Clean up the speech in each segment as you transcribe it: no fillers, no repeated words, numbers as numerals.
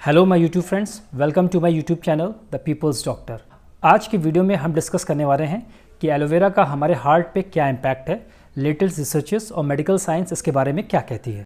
Hello my YouTube friends, welcome to my YouTube channel the people's doctor. आज की video में हम discuss करने वाले हैं कि एलोवेरा का हमारे हार्ट पे क्या इम्पैक्ट है, लेटेस्ट रिसर्चेस और मेडिकल साइंस इसके बारे में क्या कहती है।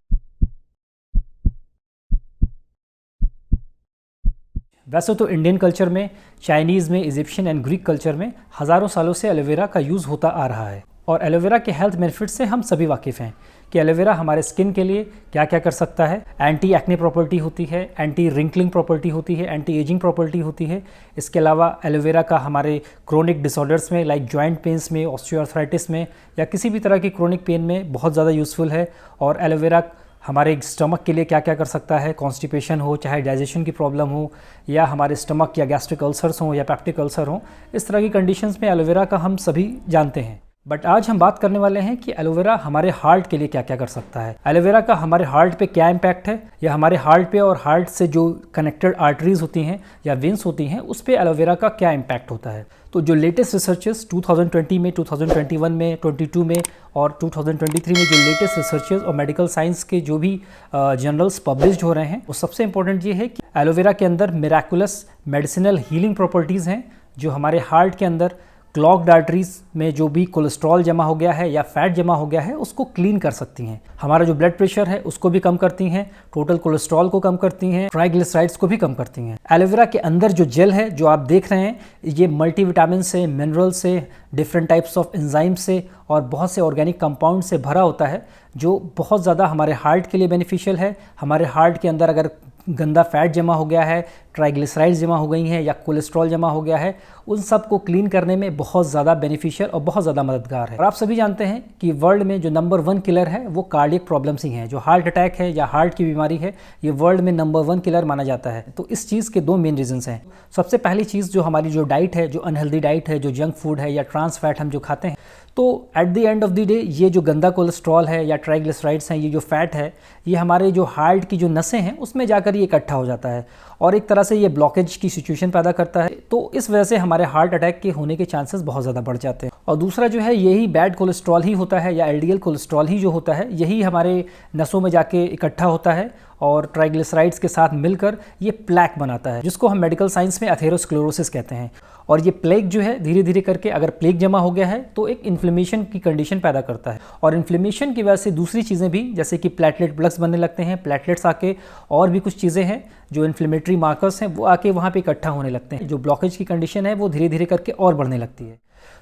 वैसे तो इंडियन कल्चर में, चाइनीज़ में, इजिप्शियन एंड ग्रीक कल्चर में हज़ारों सालों से एलोवेरा का यूज़ होता आ रहा है और एलोवेरा के हेल्थ बेनिफिट से हम सभी वाकिफ़ हैं कि एलोवेरा हमारे स्किन के लिए क्या क्या कर सकता है। एंटी एक्ने प्रॉपर्टी होती है, एंटी रिंकलिंग प्रॉपर्टी होती है, एंटी एजिंग प्रॉपर्टी होती है। इसके अलावा एलोवेरा का हमारे क्रोनिक डिसऑर्डर्स में लाइक जॉइंट पेन्स में, ऑस्टियोआर्थराइटिस में या किसी भी तरह की क्रोनिक पेन में बहुत ज़्यादा यूज़फुल है। और एलोवेरा हमारे स्टमक के लिए क्या क्या कर सकता है, कॉन्स्टिपेशन हो, चाहे डाइजेशन की प्रॉब्लम हो या हमारे स्टमक या गैस्ट्रिक अल्सर्स हों या पेप्टिक अल्सर हो, इस तरह की कंडीशंस में एलोवेरा का हम सभी जानते हैं। बट आज हम बात करने वाले हैं कि एलोवेरा हमारे हार्ट के लिए क्या क्या कर सकता है। एलोवेरा का हमारे हार्ट पे क्या इम्पैक्ट है, या हमारे हार्ट पे और हार्ट से जो कनेक्टेड आर्टरीज होती हैं या वेंस होती हैं उस पे एलोवेरा का क्या इम्पैक्ट होता है। तो जो लेटेस्ट रिसर्चेस 2020 में, 2021 में, 22 में और 2023 में जो लेटेस्ट रिसर्चेस और मेडिकल साइंस के जो भी जर्नल्स पब्लिश्ड हो रहे हैं, वो सबसे इंपॉर्टेंट ये है कि एलोवेरा के अंदर मिराकुलस मेडिसिनल हीलिंग प्रॉपर्टीज़ हैं जो हमारे हार्ट के अंदर क्लॉग्ड आर्टरीज में जो भी कोलेस्ट्रॉल जमा हो गया है या फैट जमा हो गया है उसको क्लीन कर सकती हैं। हमारा जो ब्लड प्रेशर है उसको भी कम करती हैं, टोटल कोलेस्ट्रॉल को कम करती हैं, ट्राइग्लिसराइड्स को भी कम करती हैं। एलोवेरा के अंदर जो जेल है जो आप देख रहे हैं, ये मल्टीविटामिन से, मिनरल से, डिफरेंट टाइप्स ऑफ एंजाइम से और बहुत से ऑर्गेनिक कंपाउंड से भरा होता है जो बहुत ज़्यादा हमारे हार्ट के लिए बेनिफिशियल है। हमारे हार्ट के अंदर अगर गंदा फैट जमा हो गया है, ट्राइग्लिसराइड्स जमा हो गई हैं या कोलेस्ट्रॉल जमा हो गया है, उन सब को क्लीन करने में बहुत ज़्यादा बेनिफिशियल और बहुत ज़्यादा मददगार है। और आप सभी जानते हैं कि वर्ल्ड में जो नंबर 1 किलर है वो कार्डियक प्रॉब्लम्स ही हैं। जो हार्ट अटैक है या हार्ट की बीमारी है, ये वर्ल्ड में नंबर 1 किलर माना जाता है। तो इस चीज़ के 2 मेन रीजंस हैं। सबसे पहली चीज़ जो हमारी जो डाइट है, जो अनहेल्दी डाइट है, जो जंक फूड है या ट्रांस फैट हम जो खाते हैं, तो at the end of the day ये जो गंदा कोलेस्ट्रॉल है या ट्राइग्लिसराइड्स हैं, ये जो फैट है, ये हमारे जो हार्ट की जो नसें हैं उसमें जाकर ये इकट्ठा हो जाता है और एक तरह से ये ब्लॉकेज की सिचुएशन पैदा करता है। तो इस वजह से हमारे हार्ट अटैक के होने के चांसेस बहुत ज़्यादा बढ़ जाते हैं। और दूसरा जो है, यही बैड कोलेस्ट्रॉल ही होता है या एलडीएल कोलेस्ट्रॉल ही जो होता है, यही हमारे नसों में जाके इकट्ठा होता है और ट्राइग्लिसराइड्स के साथ मिलकर ये प्लेक बनाता है, जिसको हम मेडिकल साइंस में एथेरोस्क्लेरोसिस कहते हैं। और ये प्लेक जो है धीरे धीरे करके अगर प्लेक जमा हो गया है तो एक इन्फ्लेमेशन की कंडीशन पैदा करता है और इन्फ्लेमेशन की वजह से दूसरी चीज़ें भी, जैसे कि प्लेटलेट प्लग्स बनने लगते हैं, प्लेटलेट्स आके और भी कुछ चीज़ें हैं जो इन्फ्लेमेटरी मार्कर्स हैं वो आके वहाँ पे इकट्ठा होने लगते हैं। जो ब्लॉकेज की कंडीशन है वो धीरे धीरे करके और बढ़ने लगती है।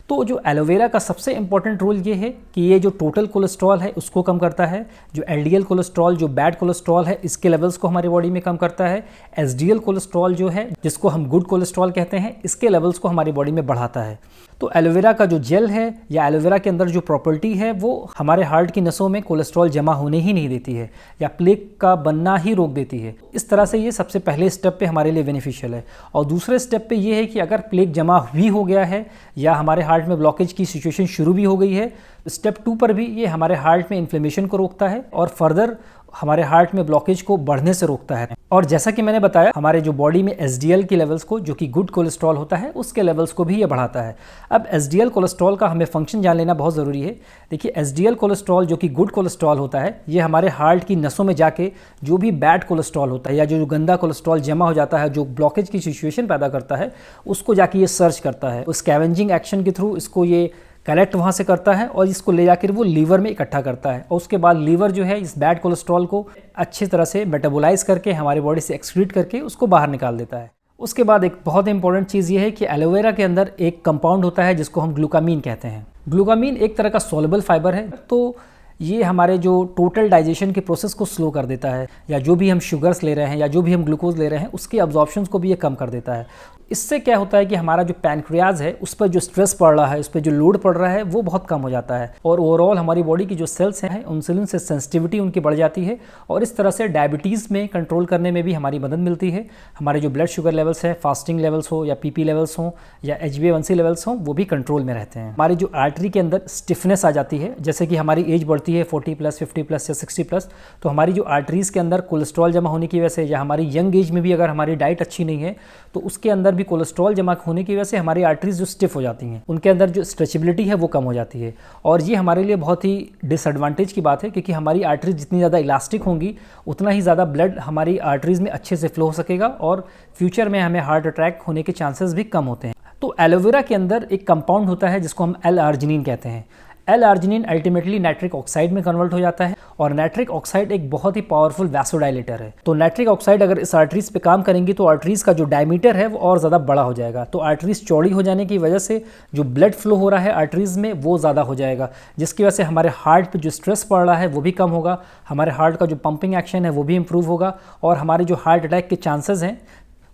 तो जो एलोवेरा का सबसे इंपॉर्टेंट रोल ये है कि ये जो टोटल कोलेस्ट्रॉल है उसको कम करता है, जो एलडीएल कोलेस्ट्रॉल, जो बैड कोलेस्ट्रॉल है, इसके लेवल्स को हमारी बॉडी में कम करता है। एसडीएल कोलेस्ट्रॉल जो है, जिसको हम गुड कोलेस्ट्रॉल कहते हैं, इसके लेवल्स को हमारी बॉडी में बढ़ाता है। तो एलोवेरा का जो जेल है या एलोवेरा के अंदर जो प्रॉपर्टी है वो हमारे हार्ट की नसों में कोलेस्ट्रॉल जमा होने ही नहीं देती है या प्लेक का बनना ही रोक देती है। इस तरह से ये सबसे पहले स्टेप पे हमारे लिए बेनिफिशियल है। और दूसरे स्टेप पे ये है कि अगर प्लेक जमा भी हो गया है या हमारे हार्ट में ब्लॉकेज की सिचुएशन शुरू भी हो गई है, स्टेप 2 पर भी ये हमारे हार्ट में इन्फ्लेमेशन को रोकता है और फर्दर हमारे हार्ट में ब्लॉकेज को बढ़ने से रोकता है। और जैसा कि मैंने बताया, हमारे जो बॉडी में एसडीएल के लेवल्स को, जो कि गुड कोलेस्ट्रॉल होता है, उसके लेवल्स को भी ये बढ़ाता है। अब एसडीएल कोलेस्ट्रॉल का हमें फंक्शन जान लेना बहुत ज़रूरी है। देखिए, एसडीएल कोलेस्ट्रॉल जो कि गुड कोलेस्ट्रॉल होता है, ये हमारे हार्ट की नसों में जाके जो भी बैड कोलेस्ट्रॉल होता है या जो गंदा कोलेस्ट्रॉल जमा हो जाता है, जो ब्लॉकेज की सिचुएशन पैदा करता है, उसको जाके ये सर्च करता है। स्कैवेंजिंग एक्शन के थ्रू इसको ये कलेक्ट वहाँ से करता है और इसको ले जाकर वो लीवर में इकट्ठा करता है और उसके बाद लीवर जो है इस बैड कोलेस्ट्रॉल को अच्छी तरह से मेटाबोलाइज करके हमारी बॉडी से एक्सक्रीट करके उसको बाहर निकाल देता है। उसके बाद एक बहुत इंपॉर्टेंट चीज़ ये है कि एलोवेरा के अंदर एक कंपाउंड होता है जिसको हम ग्लूकामीन कहते हैं। ग्लूकामीन एक तरह का सॉल्युबल फाइबर है, तो ये हमारे जो टोटल डाइजेशन के प्रोसेस को स्लो कर देता है, या जो भी हम शुगर्स ले रहे हैं या जो भी हम ग्लूकोज ले रहे हैं उसके अब्जॉर्प्शन को भी ये कम कर देता है। इससे क्या होता है कि हमारा जो पैनक्रियाज है उस पर जो स्ट्रेस पड़ रहा है, उस पर जो लोड पड़ रहा है, वो बहुत कम हो जाता है और ओवरऑल हमारी बॉडी की जो सेल्स हैं इंसुलिन से सेंसिटिविटी उनकी बढ़ जाती है और इस तरह से डायबिटीज़ में कंट्रोल करने में भी हमारी मदद मिलती है। हमारे जो ब्लड शुगर लेवल्स हैं, फास्टिंग लेवल्स हो या पीपी लेवल्स हों या HbA1c लेवल्स हों, वो भी कंट्रोल में रहते हैं। हमारी जो आर्टरी के अंदर स्टिफनेस आ जाती है, जैसे कि हमारी एज बढ़ती होती है 40+, 50+ या 60+, तो हमारी जो आर्टरीज़ के अंदर कोलेस्ट्रॉल जमा होने की वजह से, या हमारी यंग एज में भी अगर हमारी डाइट अच्छी नहीं है तो उसके अंदर भी कोलेस्ट्रॉल जमा होने की वजह से हमारी आर्टरीज़ जो स्टिफ हो जाती हैं, उनके अंदर जो स्ट्रेचेबिलिटी है वो कम हो जाती है। और ये हमारे लिए बहुत ही डिसएडवांटेज की बात है, क्योंकि हमारी आर्टरीज जितनी ज़्यादा इलास्टिक होंगी उतना ही ज़्यादा ब्लड हमारी आर्टरीज़ में अच्छे से फ्लो हो सकेगा और फ्यूचर में हमें हार्ट अटैक होने के चांसेस भी कम होते हैं। तो एलोवेरा के अंदर एक कंपाउंड होता है जिसको हम L-आर्जिनिन कहते हैं। L-आर्जिनिन अल्टीमेटली नाइट्रिक ऑक्साइड में कन्वर्ट हो जाता है और नाइट्रिक ऑक्साइड एक बहुत ही पावरफुल वैसोडाइलेटर है। तो नाइट्रिक ऑक्साइड अगर इस आर्टरीज पे काम करेंगी तो आर्टरीज का जो डायमीटर है वो और ज़्यादा बड़ा हो जाएगा। तो आर्टरीज चौड़ी हो जाने की वजह से जो ब्लड फ्लो हो रहा है आर्टरीज में वो ज़्यादा हो जाएगा, जिसकी वजह से हमारे हार्ट पे जो स्ट्रेस पड़ रहा है वो भी कम होगा, हमारे हार्ट का जो पंपिंग एक्शन है वो भी इंप्रूव होगा और हमारे जो हार्ट अटैक के चांसेस हैं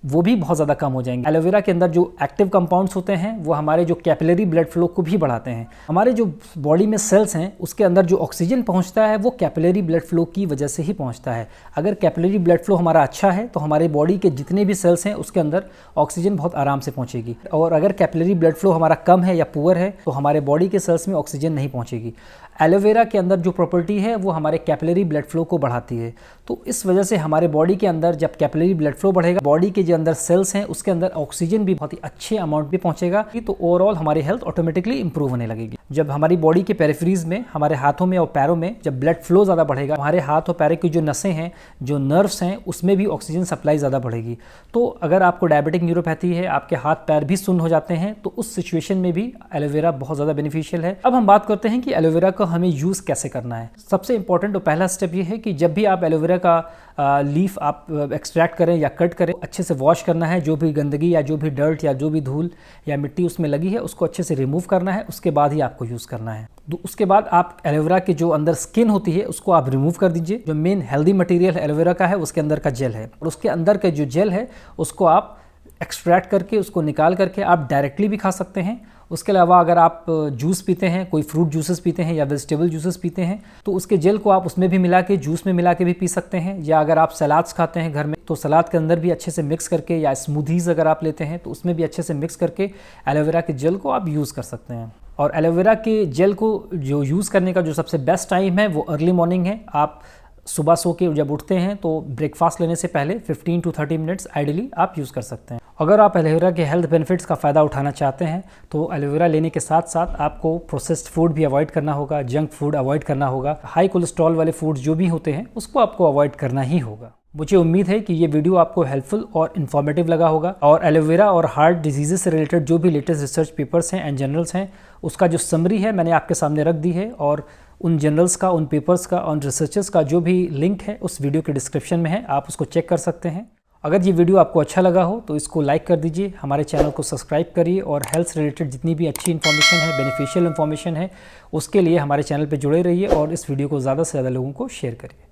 वो भी बहुत ज़्यादा कम हो जाएंगे। एलोवेरा के अंदर जो एक्टिव कंपाउंड्स होते हैं वो हमारे जो कैपिलरी ब्लड फ्लो को भी बढ़ाते हैं। हमारे जो बॉडी में सेल्स हैं उसके अंदर जो ऑक्सीजन पहुंचता है वो कैपिलरी ब्लड फ्लो की वजह से ही पहुंचता है। अगर कैपिलरी ब्लड फ्लो हमारा अच्छा है तो हमारे बॉडी के जितने भी सेल्स हैं उसके अंदर ऑक्सीजन बहुत आराम से पहुँचेगी, और अगर कैपिलरी ब्लड फ्लो हमारा कम है या पुअर है तो हमारे बॉडी के सेल्स में ऑक्सीजन नहीं पहुँचेगी। एलोवेरा के अंदर जो प्रॉपर्टी है वो हमारे कैपिलरी ब्लड फ्लो को बढ़ाती है। तो इस वजह से हमारे बॉडी के अंदर जब कैपिलरी ब्लड फ्लो बढ़ेगा, बॉडी के जो अंदर सेल्स हैं उसके अंदर ऑक्सीजन भी बहुत ही अच्छे अमाउंट में पहुंचेगा, तो ओवरऑल हमारी हेल्थ ऑटोमेटिकली इंप्रूव होने लगेगी। जब हमारी बॉडी के पेरिफेरीज में, हमारे हाथों में और पैरों में जब ब्लड फ्लो ज़्यादा बढ़ेगा, हमारे हाथ और पैरों की जो नसें हैं, जो नर्व्स हैं, उसमें भी ऑक्सीजन सप्लाई ज़्यादा बढ़ेगी। तो अगर आपको डायबिटिक न्यूरोपैथी है, आपके हाथ पैर भी सुन्न हो जाते हैं, तो उस सिचुएशन में भी एलोवेरा बहुत ज़्यादा बेनिफिशियल है। अब हम बात करते हैं कि एलोवेरा को हमें यूज़ कैसे करना है। सबसे इंपॉर्टेंट और पहला स्टेप ये है कि जब भी आप एलोवेरा का लीफ आप एक्सट्रैक्ट करें या कट करें, अच्छे से वॉश करना है। जो भी गंदगी या जो भी डर्ट या जो भी धूल या मिट्टी उसमें लगी है उसको अच्छे से रिमूव करना है, उसके बाद ही आपको यूज़ करना है। उसके बाद आप एलोवेरा की जो अंदर स्किन होती है उसको आप रिमूव कर दीजिए। जो मेन हेल्दी मटेरियल एलोवेरा का है उसके अंदर का जेल है, और उसके अंदर का जो जेल है उसको आप एक्सट्रैक्ट करके, उसको निकाल करके आप डायरेक्टली भी खा सकते हैं। उसके अलावा अगर आप जूस पीते हैं, कोई फ्रूट जूसेस पीते हैं या वेजिटेबल जूसेस पीते हैं, तो उसके जेल को आप उसमें भी मिला के, जूस में मिला के भी पी सकते हैं। या अगर आप सलाद्स खाते हैं घर में तो सलाद के अंदर भी अच्छे से मिक्स करके, या स्मूदीज़ अगर आप लेते हैं तो उसमें भी अच्छे से मिक्स करके एलोवेरा के जेल को आप यूज़ कर सकते हैं। और एलोवेरा के जेल को जो यूज़ करने का जो सबसे बेस्ट टाइम है वो अर्ली मॉर्निंग है। आप सुबह सो के जब उठते हैं तो ब्रेकफास्ट लेने से पहले 15 to 30 मिनट्स आइडियली आप यूज़ कर सकते हैं। अगर आप एलोवेरा के हेल्थ बेनिफिट्स का फ़ायदा उठाना चाहते हैं तो एलोवेरा लेने के साथ साथ आपको प्रोसेस्ड फूड भी अवॉइड करना होगा, जंक फूड अवॉइड करना होगा, हाई कोलेस्ट्रॉल वाले फूड्स जो भी होते हैं उसको आपको अवॉइड करना ही होगा। मुझे उम्मीद है कि ये वीडियो आपको हेल्पफुल और इन्फॉर्मेटिव लगा होगा, और एलोवेरा और हार्ट डिजीज़ से रिलेटेड जो भी लेटेस्ट रिसर्च पेपर्स हैं एंड जर्नल्स हैं उसका जो समरी है मैंने आपके सामने रख दी है, और उन जर्नल्स का, उन पेपर्स का, उन रिसर्चर्स का जो भी लिंक है उस वीडियो के डिस्क्रिप्शन में है, आप उसको चेक कर सकते हैं। अगर ये वीडियो आपको अच्छा लगा हो तो इसको लाइक कर दीजिए, हमारे चैनल को सब्सक्राइब करिए, और हेल्थ से रिलेटेड जितनी भी अच्छी इन्फॉर्मेशन है, बेनिफिशियल इन्फॉर्मेशन है, उसके लिए हमारे चैनल पर जुड़े रहिए और इस वीडियो को ज़्यादा से ज़्यादा लोगों को शेयर करिए।